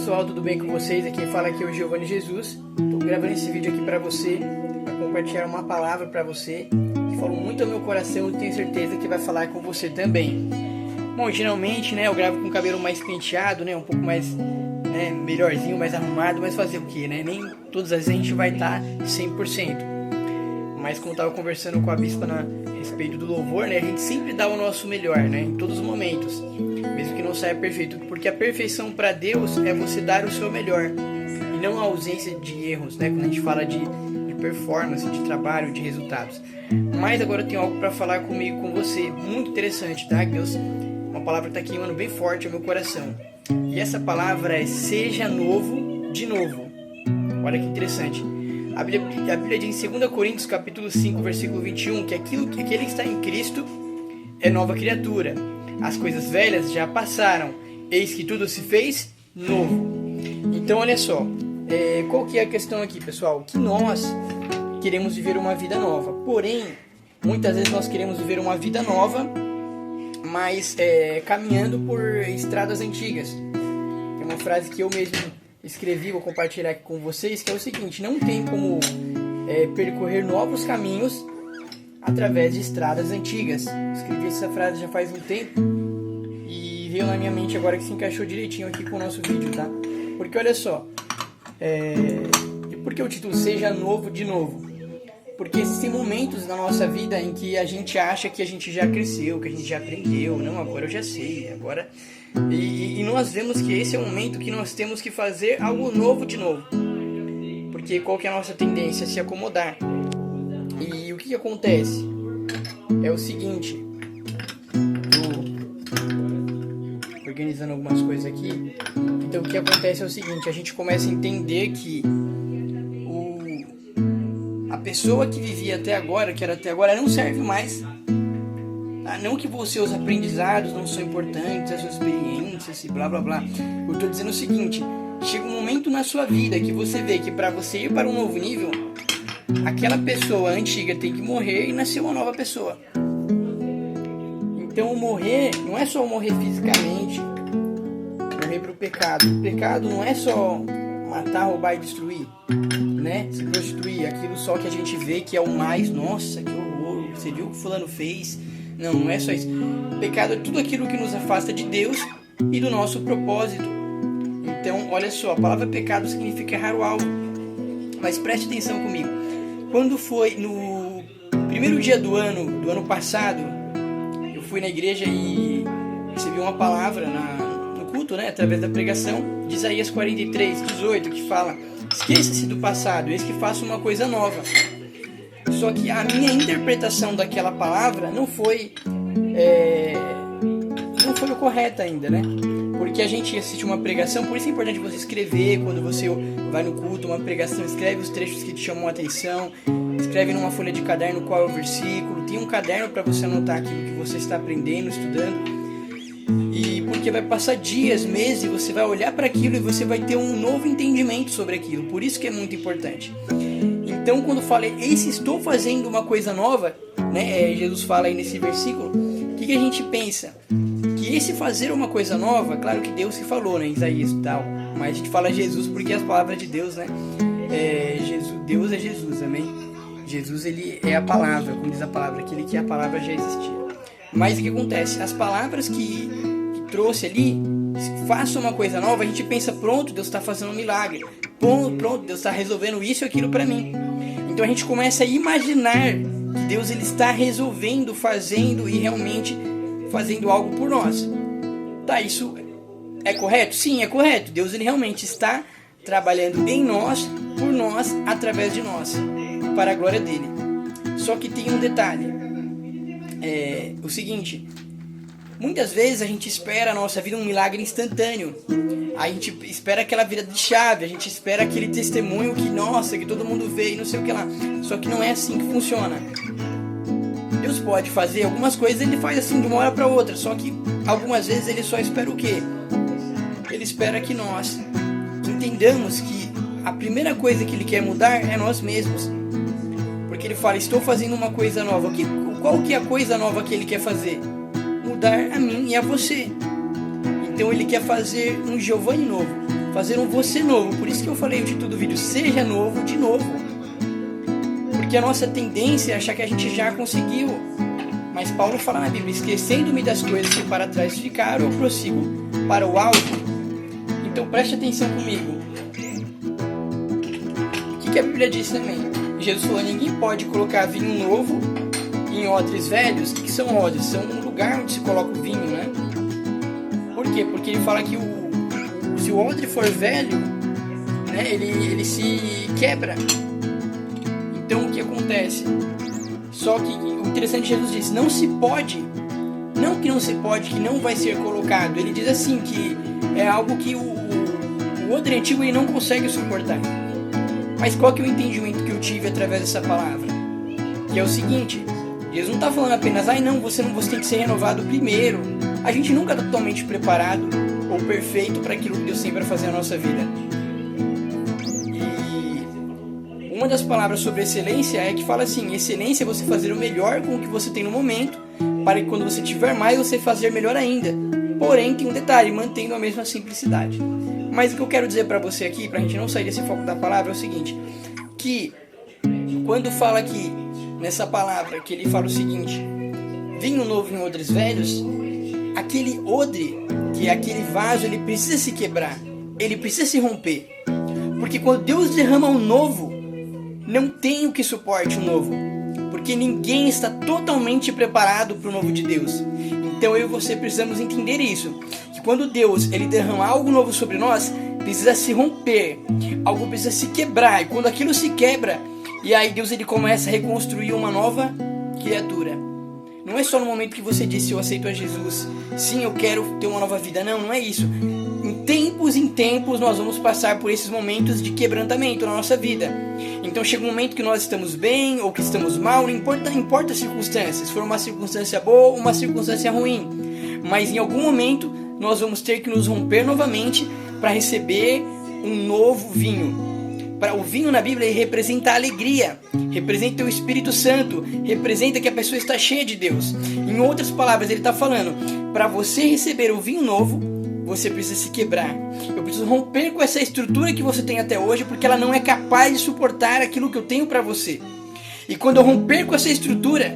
pessoal, tudo bem com vocês? Quem fala aqui é o Giovanni Jesus. Estou gravando esse vídeo aqui para você, para compartilhar uma palavra para você que falou muito ao meu coração e tenho certeza que vai falar com você também. Bom, geralmente, eu gravo com o cabelo mais penteado, um pouco mais melhorzinho, mais arrumado, mas fazer o que, Nem todas as vezes a gente vai estar 100%. Mas como eu estava conversando com a bispa a respeito do louvor, a gente sempre dá o nosso melhor, em todos os momentos, mesmo que não saia perfeito, porque a perfeição para Deus é você dar o seu melhor e não a ausência de erros, quando a gente fala de performance, de trabalho, de resultados. Mas agora eu tenho algo para falar comigo, com você, muito interessante, tá? Deus, uma palavra que está queimando bem forte ao meu coração, e essa palavra é: seja novo de novo. Olha que interessante. A Bíblia diz em 2 Coríntios capítulo 5, versículo 21, que aquele que está em Cristo é nova criatura. As coisas velhas já passaram, eis que tudo se fez novo. Então olha só, qual que é a questão aqui, pessoal? Que nós queremos viver uma vida nova, porém, muitas vezes nós queremos viver uma vida nova, mas caminhando por estradas antigas. Tem uma frase que eu mesmo escrevi, vou compartilhar aqui com vocês, que é o seguinte: não tem como percorrer novos caminhos através de estradas antigas. Escrevi essa frase já faz um tempo e veio na minha mente agora que se encaixou direitinho aqui com o nosso vídeo, tá? Porque olha só, e por que o título Seja Novo de Novo? Porque existem momentos na nossa vida em que a gente acha que a gente já cresceu, que a gente já aprendeu, agora eu já sei, agora... E nós vemos que esse é o momento que nós temos que fazer algo novo de novo. Porque qual que é a nossa tendência? Se acomodar. E o que acontece? É o seguinte, tô organizando algumas coisas aqui. Então o que acontece é o seguinte: a gente começa a entender que a pessoa que vivia até agora, que era até agora, não serve mais. Não que os seus aprendizados não são importantes, as suas experiências e blá blá blá. Eu estou dizendo o seguinte: chega um momento na sua vida que você vê que para você ir para um novo nível, aquela pessoa antiga tem que morrer e nascer uma nova pessoa. Então morrer não é só morrer fisicamente, morrer para o pecado. O pecado não é só matar, roubar e destruir, se prostituir, aquilo só que a gente vê que é o mais, nossa, que horror, você viu o que fulano fez. Não é só isso. Pecado é tudo aquilo que nos afasta de Deus e do nosso propósito. Então, olha só, a palavra pecado significa errar o alvo. Mas preste atenção comigo. Quando foi no primeiro dia do ano passado, eu fui na igreja e recebi uma palavra no culto, através da pregação, de Isaías 43, 18, que fala: esqueça-se do passado, eis que faço uma coisa nova. Só que a minha interpretação daquela palavra não foi o correto ainda, Porque a gente assiste uma pregação, por isso é importante você escrever quando você vai no culto, uma pregação, escreve os trechos que te chamam a atenção, escreve numa folha de caderno qual é o versículo, tem um caderno para você anotar aquilo que você está aprendendo, estudando, e porque vai passar dias, meses, e você vai olhar para aquilo e você vai ter um novo entendimento sobre aquilo, por isso que é muito importante. Então, quando fala, eis que estou fazendo uma coisa nova, Jesus fala aí nesse versículo, o que a gente pensa? Que esse fazer uma coisa nova, claro que Deus que falou, Isaías e tal, mas a gente fala Jesus porque as palavras de Deus, Deus é Jesus, amém? Jesus, ele é a palavra, como diz a palavra, aquele que a palavra já existia. Mas o que acontece? As palavras que trouxe ali, faça uma coisa nova, a gente pensa, pronto, Deus está fazendo um milagre, pronto, Deus está resolvendo isso e aquilo para mim. Então a gente começa a imaginar que Deus ele está resolvendo, fazendo e realmente fazendo algo por nós. Tá, isso é correto? Sim, é correto. Deus ele realmente está trabalhando em nós, por nós, através de nós, para a glória dele. Só que tem um detalhe, o seguinte: muitas vezes a gente espera a nossa vida um milagre instantâneo. A gente espera aquela virada de chave, a gente espera aquele testemunho que, nossa, que todo mundo vê e não sei o que lá. Só que não é assim que funciona. Deus pode fazer algumas coisas, ele faz assim de uma hora para outra. Só que algumas vezes ele só espera o quê? Ele espera que nós entendamos que a primeira coisa que ele quer mudar é nós mesmos. Porque ele fala, estou fazendo uma coisa nova. Qual que é a coisa nova que ele quer fazer? Mudar a mim e a você. Então ele quer fazer um Giovanni novo, fazer um você novo. Por isso que eu falei o título do vídeo, seja novo de novo. Porque a nossa tendência é achar que a gente já conseguiu. Mas Paulo fala na Bíblia, esquecendo-me das coisas que para trás ficaram, eu prossigo para o alto. Então preste atenção comigo. O que a Bíblia diz também? Jesus falou, ninguém pode colocar vinho novo em odres velhos. O que são odres? São um lugar onde se coloca o vinho, né? Por quê? Porque ele fala que se o odre for velho, né, ele se quebra. Então o que acontece? Só que o interessante, Jesus diz, não se pode, não que não se pode, que não vai ser colocado. Ele diz assim, que é algo que o odre antigo ele não consegue suportar. Mas qual que é o entendimento que eu tive através dessa palavra? Que é o seguinte, Jesus não está falando apenas, você tem que ser renovado primeiro. A gente nunca está totalmente preparado ou perfeito para aquilo que Deus tem para fazer na nossa vida. E uma das palavras sobre excelência é que fala assim, excelência é você fazer o melhor com o que você tem no momento, para que quando você tiver mais, você fazer melhor ainda. Porém, tem um detalhe, mantendo a mesma simplicidade. Mas o que eu quero dizer para você aqui, para a gente não sair desse foco da palavra, é o seguinte, que quando fala aqui, nessa palavra, que ele fala o seguinte, vinho novo em odres velhos, aquele odre, que é aquele vaso, ele precisa se quebrar, ele precisa se romper. Porque quando Deus derrama um novo, não tem o que suporte o novo. Porque ninguém está totalmente preparado para o novo de Deus. Então eu e você precisamos entender isso. Que quando Deus ele derrama algo novo sobre nós, precisa se romper. Algo precisa se quebrar. E quando aquilo se quebra, e aí Deus ele começa a reconstruir uma nova criatura. Não é só no momento que você disse, eu aceito a Jesus, sim, eu quero ter uma nova vida. Não é isso. Em tempos nós vamos passar por esses momentos de quebrantamento na nossa vida. Então chega um momento que nós estamos bem ou que estamos mal, não importa as circunstâncias, se for uma circunstância boa ou uma circunstância ruim. Mas em algum momento nós vamos ter que nos romper novamente para receber um novo vinho. O vinho na Bíblia representa a alegria, representa o Espírito Santo, representa que a pessoa está cheia de Deus. Em outras palavras, ele está falando, para você receber o vinho novo, você precisa se quebrar. Eu preciso romper com essa estrutura que você tem até hoje, porque ela não é capaz de suportar aquilo que eu tenho para você. E quando eu romper com essa estrutura,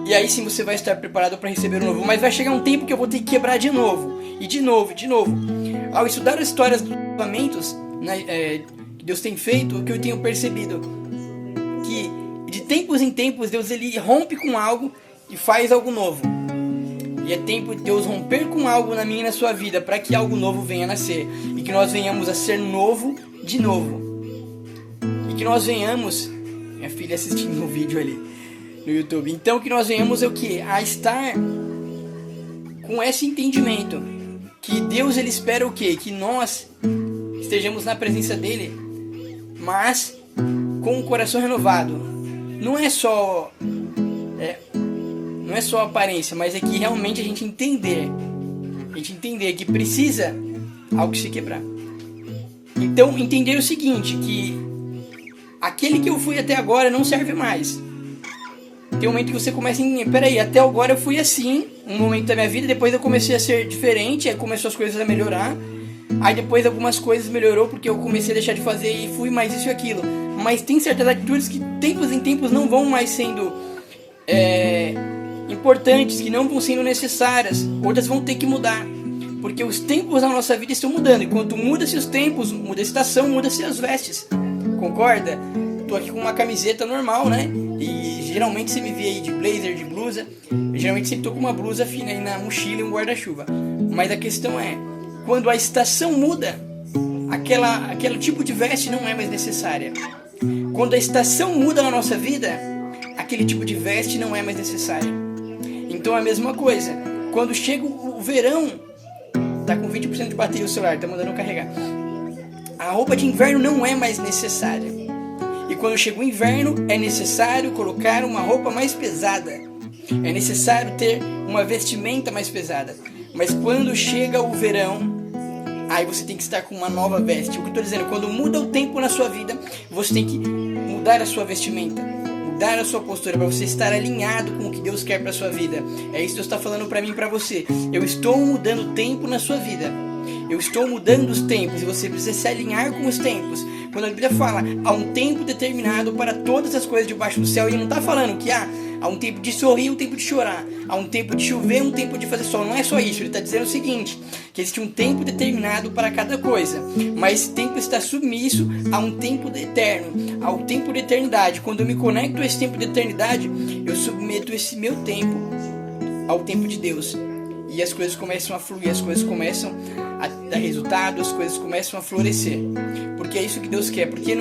e aí sim você vai estar preparado para receber o novo. Mas vai chegar um tempo que eu vou ter que quebrar de novo, e de novo, e de novo. Ao estudar as histórias dos avivamentos, que Deus tem feito, o que eu tenho percebido, que de tempos em tempos Deus ele rompe com algo e faz algo novo. E é tempo de Deus romper com algo na minha e na sua vida para que algo novo venha a nascer. E que nós venhamos a ser novo de novo. E que nós venhamos... Minha filha assistindo um vídeo ali no YouTube. Então que nós venhamos o quê? A estar com esse entendimento. Que Deus ele espera o quê? Que nós estejamos na presença dele, mas com o coração renovado. Não é só a aparência, mas é que realmente a gente entender que precisa algo se quebrar. Então entender o seguinte, que aquele que eu fui até agora não serve mais. Tem um momento que você começa a entender, peraí, até agora eu fui assim, um momento da minha vida, depois eu comecei a ser diferente, aí começou as coisas a melhorar, aí depois algumas coisas melhorou porque eu comecei a deixar de fazer e fui mais isso e aquilo. Mas tem certas atitudes que tempos em tempos não vão mais sendo importantes, que não vão sendo necessárias, outras vão ter que mudar, porque os tempos na nossa vida estão mudando, e quando muda-se os tempos, muda a estação, muda-se as vestes, concorda? Tô aqui com uma camiseta normal, né? E geralmente você me vê aí de blazer, de blusa. Eu geralmente sempre tô com uma blusa fina aí na mochila e um guarda-chuva. Mas a questão é, quando a estação muda, aquele tipo de veste não é mais necessária. Quando a estação muda na nossa vida, aquele tipo de veste não é mais necessária. Então é a mesma coisa. Quando chega o verão, tá com 20% de bateria o celular, tá mandando eu carregar. A roupa de inverno não é mais necessária. E quando chega o inverno, é necessário colocar uma roupa mais pesada. É necessário ter uma vestimenta mais pesada. Mas quando chega o verão, aí você tem que estar com uma nova veste. O que eu estou dizendo, quando muda o tempo na sua vida, você tem que mudar a sua vestimenta, mudar a sua postura, para você estar alinhado com o que Deus quer para a sua vida. É isso que Deus está falando para mim e para você. Eu estou mudando o tempo na sua vida. Eu estou mudando os tempos e você precisa se alinhar com os tempos. Quando a Bíblia fala, há um tempo determinado para todas as coisas debaixo do céu, e não está falando que há um tempo de sorrir, um tempo de chorar, há um tempo de chover, um tempo de fazer sol. Não é só isso, ele está dizendo o seguinte, que existe um tempo determinado para cada coisa, mas esse tempo está submisso a um tempo eterno, ao tempo de eternidade. Quando eu me conecto a esse tempo de eternidade, eu submeto esse meu tempo ao tempo de Deus. E as coisas começam a fluir, as coisas começam a dar resultado, as coisas começam a florescer. Porque é isso que Deus quer. Porque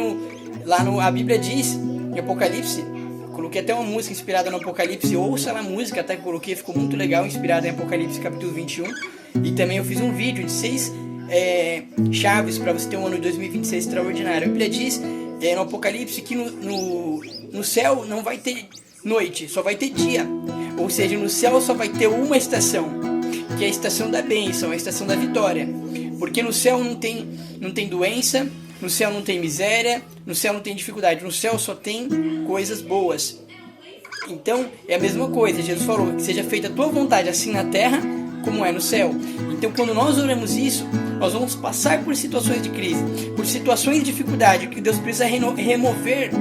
a Bíblia diz, em Apocalipse, coloquei até uma música inspirada no Apocalipse, ouça lá a música, até que coloquei, ficou muito legal, inspirada em Apocalipse capítulo 21. E também eu fiz um vídeo de 6 chaves para você ter um ano de 2026 extraordinário. A Bíblia diz no Apocalipse que no céu não vai ter noite, só vai ter dia. Ou seja, no céu só vai ter uma estação, que é a estação da bênção, a estação da vitória. Porque no céu não tem doença, no céu não tem miséria, no céu não tem dificuldade, no céu só tem coisas boas. Então é a mesma coisa, Jesus falou que seja feita a tua vontade assim na terra como é no céu. Então quando nós oramos isso, nós vamos passar por situações de crise, por situações de dificuldade, que Deus precisa remover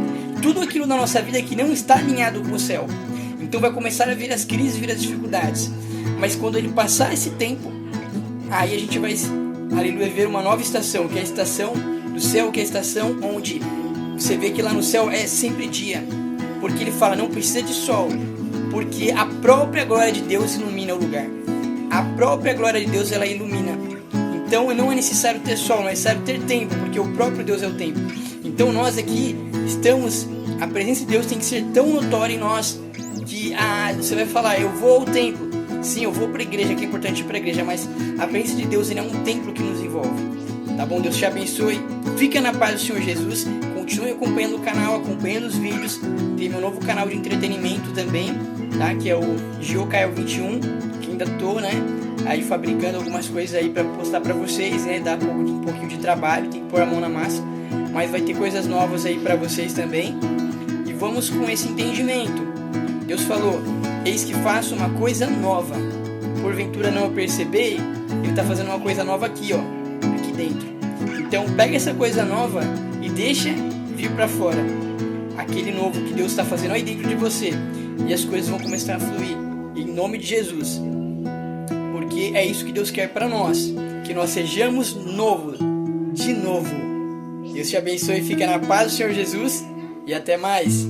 tudo aquilo na nossa vida que não está alinhado com o céu. Então vai começar a vir as crises, vir as dificuldades. Mas quando ele passar esse tempo, aí a gente vai, aleluia, ver uma nova estação, que é a estação do céu, que é a estação onde você vê que lá no céu é sempre dia. Porque ele fala, não precisa de sol, porque a própria glória de Deus ilumina o lugar. A própria glória de Deus, ela ilumina. Então não é necessário ter sol, não é necessário ter tempo, porque o próprio Deus é o tempo. Então nós aqui estamos, a presença de Deus tem que ser tão notória em nós, que você vai falar, eu vou ao templo. Sim, eu vou para a igreja, que é importante ir para a igreja, mas a presença de Deus, ele é um templo que nos envolve. Tá bom? Deus te abençoe. Fica na paz do Senhor Jesus. Continue acompanhando o canal, acompanhando os vídeos. Tem meu novo canal de entretenimento também, tá? Que é o GeoKael21, que ainda tô, né? Aí fabricando algumas coisas aí para postar para vocês, né? Dá um pouquinho de trabalho, tem que pôr a mão na massa. Mas vai ter coisas novas aí para vocês também. E vamos com esse entendimento. Deus falou, eis que faço uma coisa nova. Porventura não eu perceber, ele está fazendo uma coisa nova aqui, ó, aqui dentro. Então pega essa coisa nova e deixa vir para fora. Aquele novo que Deus está fazendo aí dentro de você. E as coisas vão começar a fluir. Em nome de Jesus. Porque é isso que Deus quer para nós. Que nós sejamos novos. De novo. Deus te abençoe, fica na paz do Senhor Jesus. E até mais.